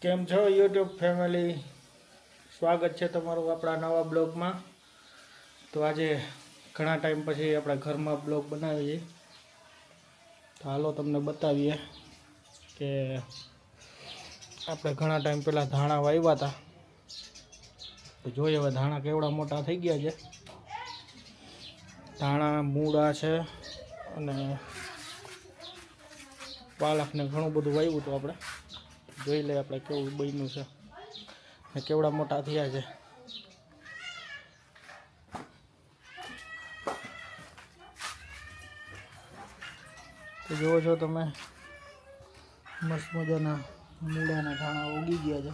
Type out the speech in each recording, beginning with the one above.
કેમ છો YouTube family, સ્વાગત છે તમારું આપણા નવા બ્લોગમાં। તો આજે ઘણા ટાઈમ પછી આપણા ઘરમાં બ્લોગ બનાવીએ, તો હાલો તમને બતાવીએ કે આપણે ઘણા ટાઈમ પહેલાં ધાણા વાવ્યા હતા। તો જોઈએ હવે ધાણા કેવડા મોટા થઈ ગયા છે। ધાણા મૂળા છે અને પાલકને ઘણું બધું વાવ્યું હતું આપણે। જોઈ લે આપણે કેવું બન્યું છે ને કેવડા મોટા થયા છે। તો જુઓ છો તમે, મસ્ત મજાના મૂળાના ધાણા ઉગી ગયા છે,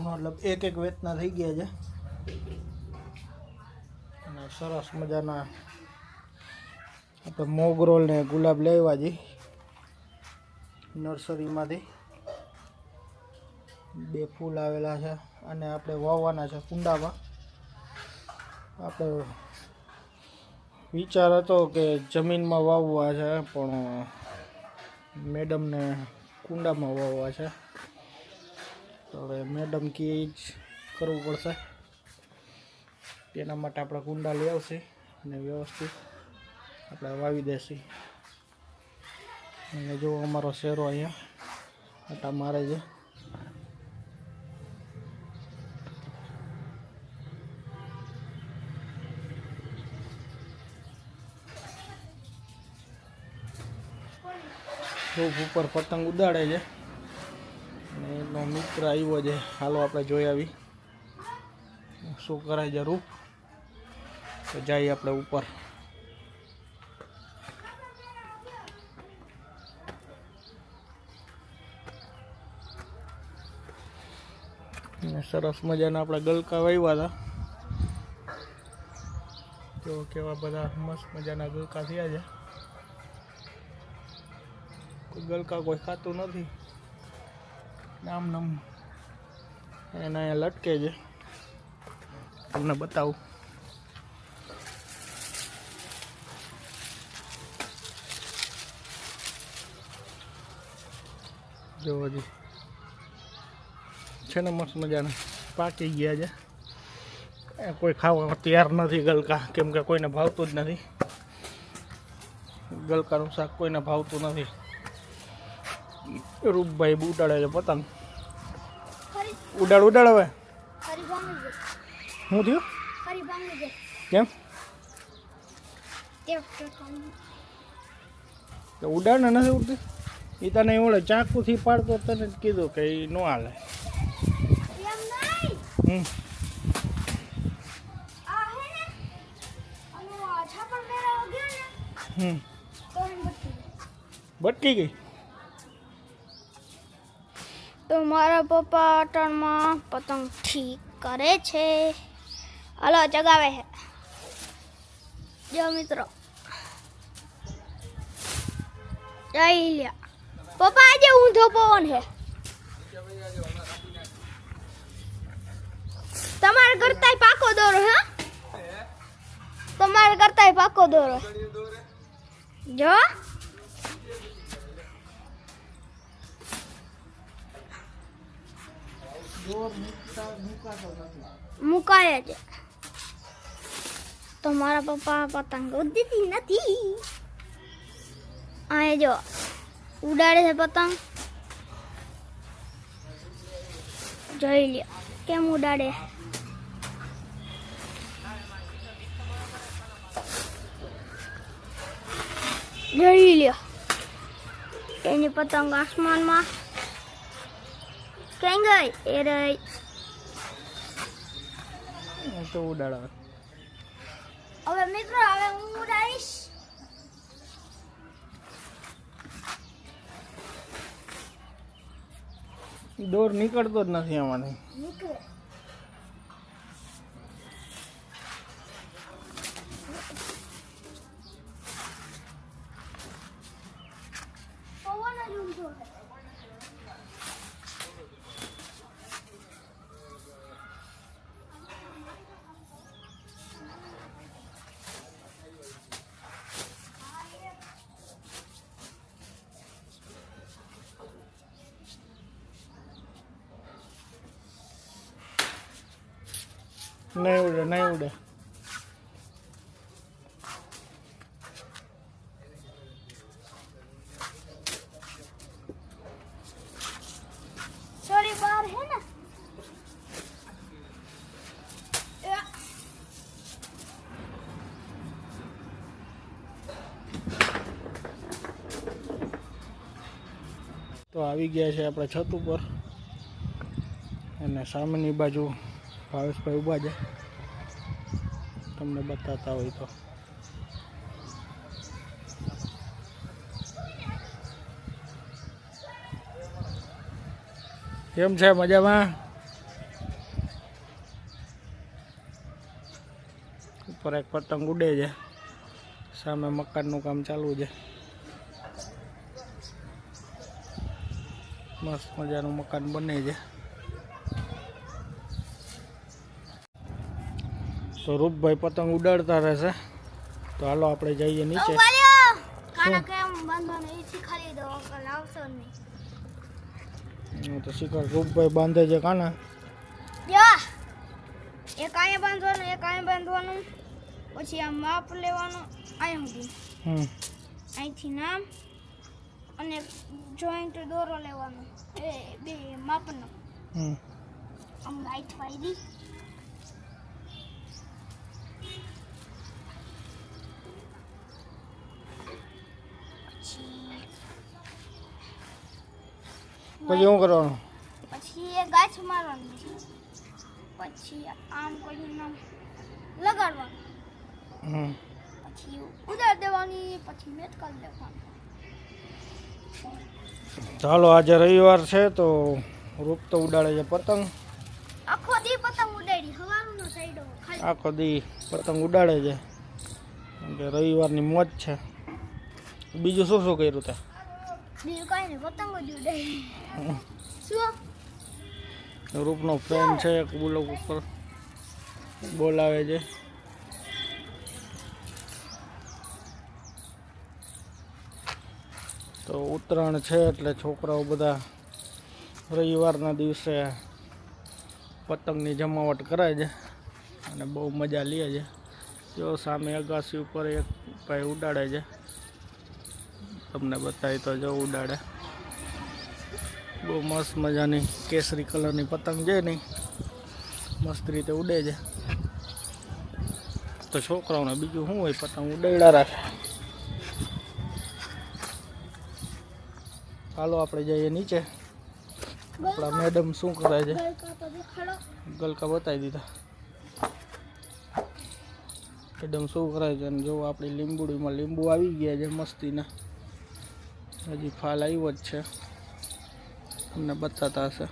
મતલબ એક એક વેતના થઈ ગયા છે અને સરસ મજાના આપણે મોગરોલ ને ગુલાબ લેવા જઈ નર્સરીમાંથી। બે ફૂલ આવેલા છે અને આપણે વાવવાના છે કુંડામાં। આપણે વિચાર હતો કે જમીનમાં વાવવા છે, પણ મેડમને કુંડામાં વાવવા છે। તો હવે મેડમ કે જ કરવું પડશે, તેના માટે આપણે કુંડા લઈ આવશે અને વ્યવસ્થિત આપણે વાવી દેશું। અને જો અમારો શેરો અહીંયા આટા મારે છે। રૂફ ઉપર પતંગ ઉડાડે છે અને એનો મિત્ર આવ્યો છે, હાલો આપણે જોઈ આવી શું કરાય છે રૂફ। તો જઈએ આપણે ઉપર। સરસ મજાના આપણે ગલકા વાવ્યા હતા, તો કેવા બધા મસ્ત મજાના ગલકા થયા છે। કોઈ ગલકા કોઈ ખાતું નથી, નામ નામ એના અહીંયા લટકે છે, તમને બતાવું। જો હજી છે ને મસ્ત મજાના પાકી ગયા છે, કોઈ ખાવા તૈયાર નથી ગલકા, કેમ કે કોઈને ભાવતું જ નથી। ગલકાનું શાક કોઈને ભાવતું નથી। રૂપભાઈ ઉડાડે છે પતંગ, ઉડાડ ઉડાડ। હવે શું થયું? કેમ ઉડાડ ને નથી ઉડતી? એ તને એવડે ચાકુથી પાડતો તને જ કીધું કે એ ન હાલે। ભટકી ગઈ તો મારા પપ્પા અટણમાં પતંગ ઠીક કરે છે, હાલો ચગાવે છે। જો મિત્રો જઈ લ્યા પપ્પા, આજે ઊંધો પવન છે, તમારે કરતાય પાકો દોરો હે, તમારે કરતાય પાકો દોરો જો। મુકાય છે તો મારા પપ્પા પતંગ ઉડતી નથી, આ જો ઉડાડે છે પતંગ। જોઈ લ્યો કેમ ઉડાડે, જોઈ લ્યો એની પતંગ આસમાનમાં ક્યાં ગઈ? એ રહી તો ઉડાડ। હવે મિત્રો હવે હું ઉડાડીશ। દોર નીકળતો જ નથી આમાંથી, નીકળે પવન જ ઊંધો છે। નહીં ઉડે નહીં ઉડે. સોરી બાર હે ને તો આવી ગયા છે આપણે છત ઉપર અને સામેની બાજુ ભાવેશભાઈ ઊભા છે, તમને બતાતા હોય તો. કેમ છે, મજામાં? ઉપર એક પતંગ ઉડે છે, સામે મકાનનું કામ ચાલુ છે. મસ્ત મજાનું મકાન બને છે. તો રૂપભાઈ પતંગ ઉડાડતા રહેશે. તો હાલો આપણે જઈએ નીચે. કાના કેમ બાંધવાનો એ શીખવાડી દો, કાલ આવશો નહીં. તો શિખર રૂપભાઈ બાંધે છે કાના. યા એક આયા બાંધવાનું, એક આયા બાંધવાનું, પછી આ માપ લેવાનું આયા સુધી. અહીંથી નામ અને જોઈન્ટ દોરો લેવાનો, એ બે માપનો. આમ લાઈટ વાળી પછી શું કરવાનું? પછી એ ગાછ મારવાની, પછી આમ કરીને આમ લગાડવાનું, પછી ઉડાડ દેવાની, પછી મેટ કરી દેવાનું. ચાલો આજે રવિવાર છે તો રૂપ તો ઉડાડે છે પતંગ. આખો દી પતંગ ઉડાડી, હવારનો સાઈડો ખાલી આખો દી પતંગ ઉડાડે છે કેમ કે રવિવારની મોજ છે. બીજું શું શું કર્યું તે? બીજું કાંઈ નહીં, પતંગ જ ઉડાડી. શું રૂપનો ફ્રેન્ડ છે એક બ્લોક ઉપર બોલાવે છે. તો ઉત્તરાયણ છે એટલે છોકરાઓ બધા રવિવારના દિવસે પતંગની જમાવટ કરે છે અને બહુ મજા લે છે. જો સામે અગાસી ઉપર એક ભાઈ ઉડાડે છે, તમને બતાવી તો જો ઉડાડે. બહુ મસ્ત મજાની કેસરી કલરની પતંગ છે નહીં, મસ્ત રીતે ઉડે છે. તો છોકરાઓને બીજું શું હોય, પતંગ ઉડાડ્યા રાખે. ચાલો આપણે જઈએ નીચે. આપણા મેડમ શું કરે છે, ગલકા બતાવી દીધા. મેડમ શું કરે છે અને જો આપણી લીંબુડીમાં લીંબુ આવી ગયા છે મસ્તીના. હજી ફાલ આવ્યો જ છે, તમને બતાતા હશે.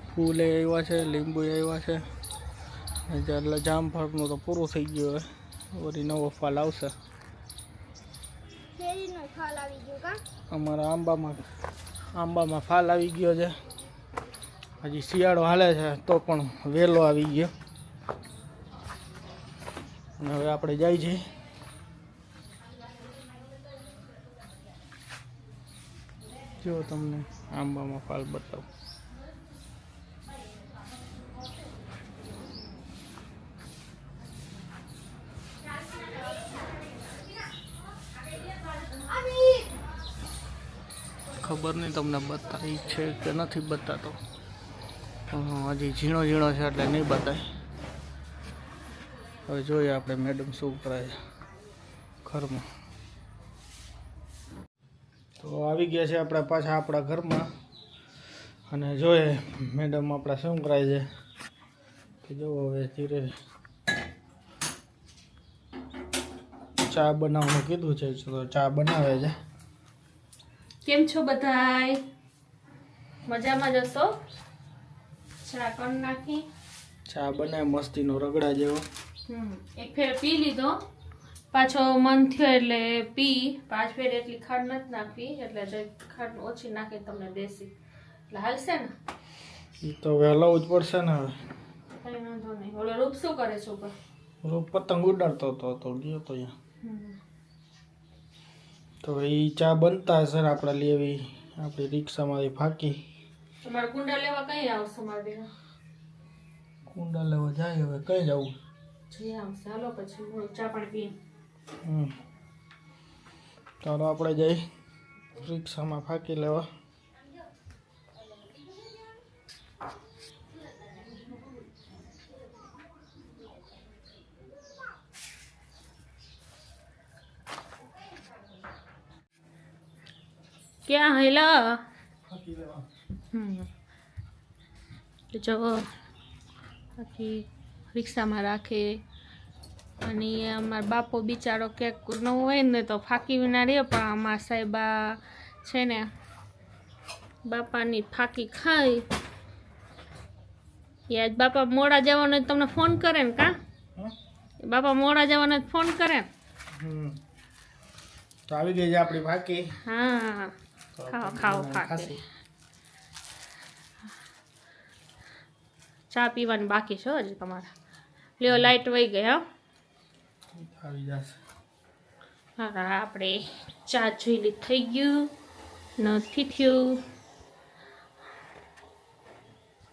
ફૂલે આવ્યા છે, લીંબુ આવ્યા છે, એટલે જામફળનું તો પૂરું થઈ ગયું. હવે વળી નવો ફાલ આવશે. કેરીનો ફાલ આવી ગયો કા? અમારા આંબામાં ફાલ આવી ગયો છે. હજી શિયાળો હાલે છે તો પણ વહેલો આવી ગયો. અને હવે આપણે જાય છીએ. જો તમને આંબામાં ફાલ બતાવું. ખબર નહીં તમને બતાવી છે કે નથી બતાતો. હજી ઝીણો ઝીણો છે એટલે નહીં બતાય. હવે જોઈએ આપણે મેડમ શું કરે છે ઘરમાં. તો આવી ગયા છે આપણે પાછા આપણા ઘરમાં અને જોઈએ મેડમ આપણા શું કરાય છે. કે જો હવે ધીરે ચા બનાવવાનું કીધું છે તો ચા બનાવે છે. કેમ છો બધાય? મજામાં જશો? ચા કરી નાખી. ચા બનાવે મસ્તીનો રગડા જેવો. એક ફેર પી લીધો, પાછો મન થયો એટલે પી. 5 ફેર એટલી ખાંડ નથી નાખવી, એટલે જે ખાંડ ઓછી નાખી તમને દેશી એટલે હાલશે ને. તો વહેલો જ પડશે ને હવે. કઈ વાંધો નહીં. ઓલો રૂપ શું કરે છે ઉપર? રૂપ પતંગ ઉડાડતો હતો તો ગયો તો અહીંયા. તો એ ચા બનતા હશે ને આપણે લેવી આપણી રિક્ષામાંથી ફાંકી. તમારે કુંડા લેવા કઈ આવશે મારે? કુંડા લેવા જાય હવે કઈ જવું જી આમ ચાલો પછી હું ચા પાણી પીને ચાલો આપણે જઈ રિક્ષામાં ફાંકી લેવા ક્યાં હેલા ફાંકી લેવા જો બાકી રિક્ષામાં રાખે અને અમારા બાપો બિચારો ક્યાંક ન હોય ને તો ફાંકી વિના રહે પણ અમારા સાહેબા છે ને બાપાની ફાંકી ખાઈ યાદ બાપા મોડા જવાનો તમને ફોન કરે ને કા બાપા મોડા જવાનો ફોન કરે તો આવી ગઈ છે આપણી ફાંકી હા ખાઓ ખાઓ ફાંકી ચા પીવાની બાકી છે હજી તમારે લ્યો લાઈટ વહી ગઈ હા આવી જશે હા આપણે ચા જોઈ થઈ ગયું નથી થયું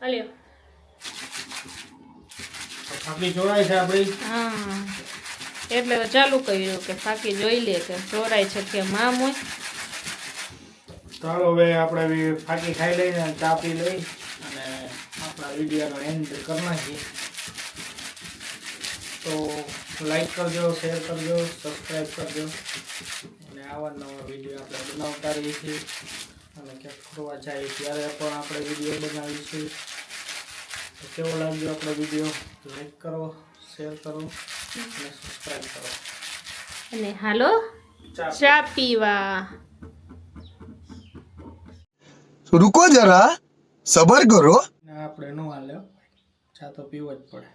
લ્યો ફાંકી જોડાય છે આપણી હા એટલે તો ચાલુ કર્યું કે ફાંકી જોઈ લે કે ચોરાય છે કે મામ હોય ચાલો હવે આપણે ફાંકી ખાઈ લઈને ચા પી લઈ અને આપણા વિડીયોનો એન્ડ કરી નાખીએ તો લાઈક કરજો શેર કરજો સબસ્ક્રાઈબ કરજો અને આવા નવા વિડીયો આપણે બનાવતા રહીએ છીએ અને ક્યાંક ફરવા જાય ત્યારે પણ આપણે વિડીયો બનાવીશું તો કેવો લાગ્યો આપણો વિડીયો લાઈક કરો શેર કરો અને સબસ્ક્રાઈબ કરો અને હાલો ચા પીવા रुको जरा सबर करो આપણે ન હાલે ચા તો પીવો જ પડે